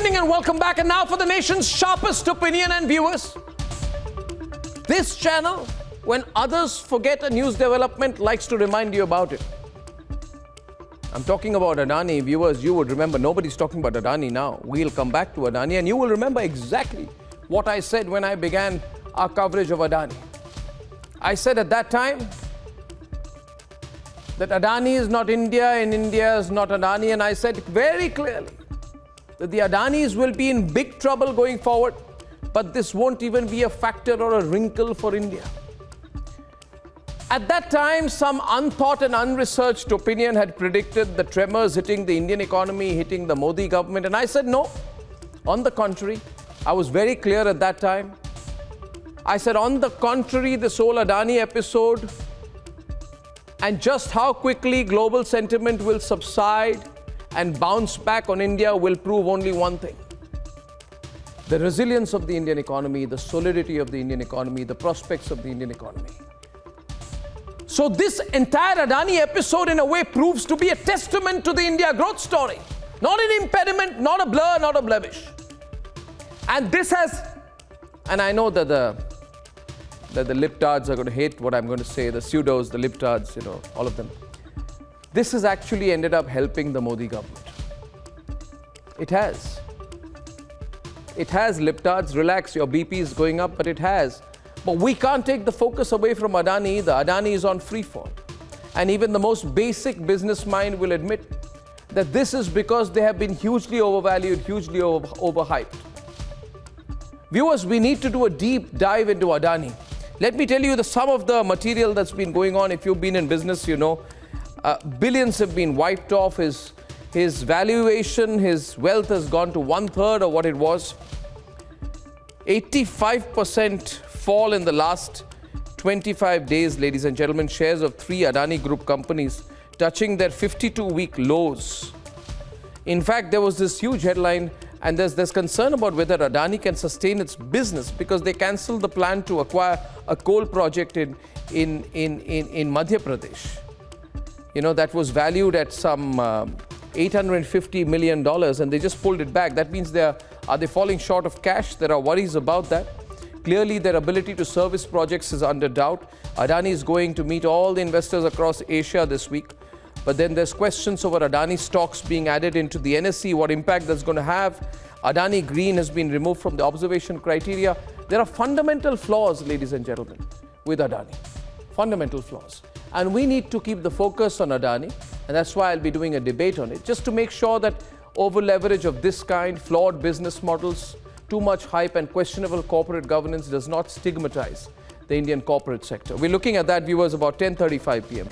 evening and welcome back. And now for the nation's sharpest opinion and viewers. This channel, when others forget a news development, likes to remind you about it. I'm talking about Adani. Viewers, you would remember, nobody's talking about Adani now. We'll come back to Adani and you will remember exactly what I said when I began our coverage of Adani. I said at that time that Adani is not India and India is not Adani, and I said very clearly that the Adanis will be in big trouble going forward, but this won't even be a factor or a wrinkle for India. At that time, some unthought and unresearched opinion had predicted the tremors hitting the Indian economy, hitting the Modi government, and I said no. On the contrary, I was very clear at that time. I said, on the contrary, this whole Adani episode and just how quickly global sentiment will subside and bounce back on India will prove only one thing: the resilience of the Indian economy, the solidity of the Indian economy, the prospects of the Indian economy. So this entire Adani episode in a way proves to be a testament to the India growth story. Not an impediment, not a blur, not a blemish. And this has, and I know that the libtards are going to hate what I'm going to say, the pseudos, the libtards, all of them. This has actually ended up helping the Modi government. It has. It has, libtards, relax, your BP is going up, but it has. But we can't take the focus away from Adani either. Adani is on free fall. And even the most basic business mind will admit that this is because they have been hugely overvalued, hugely overhyped. Viewers, we need to do a deep dive into Adani. Let me tell you some of the material that's been going on. If you've been in business, you know, billions have been wiped off. His valuation, his wealth has gone to 1/3 of what it was. 85% fall in the last 25 days, ladies and gentlemen. Shares of 3 Adani Group companies touching their 52-week lows. In fact, there was this huge headline, and there's concern about whether Adani can sustain its business because they cancelled the plan to acquire a coal project in Madhya Pradesh. You know, that was valued at some $850 million, and they just pulled it back. That means are they falling short of cash? There are worries about that. Clearly, their ability to service projects is under doubt. Adani is going to meet all the investors across Asia this week. But then there's questions over Adani stocks being added into the NSE, what impact that's going to have. Adani Green has been removed from the observation criteria. There are fundamental flaws, ladies and gentlemen, with Adani. Fundamental flaws. And we need to keep the focus on Adani. And that's why I'll be doing a debate on it, just to make sure that over-leverage of this kind, flawed business models, too much hype and questionable corporate governance does not stigmatize the Indian corporate sector. We're looking at that, viewers, about 10:35 p.m.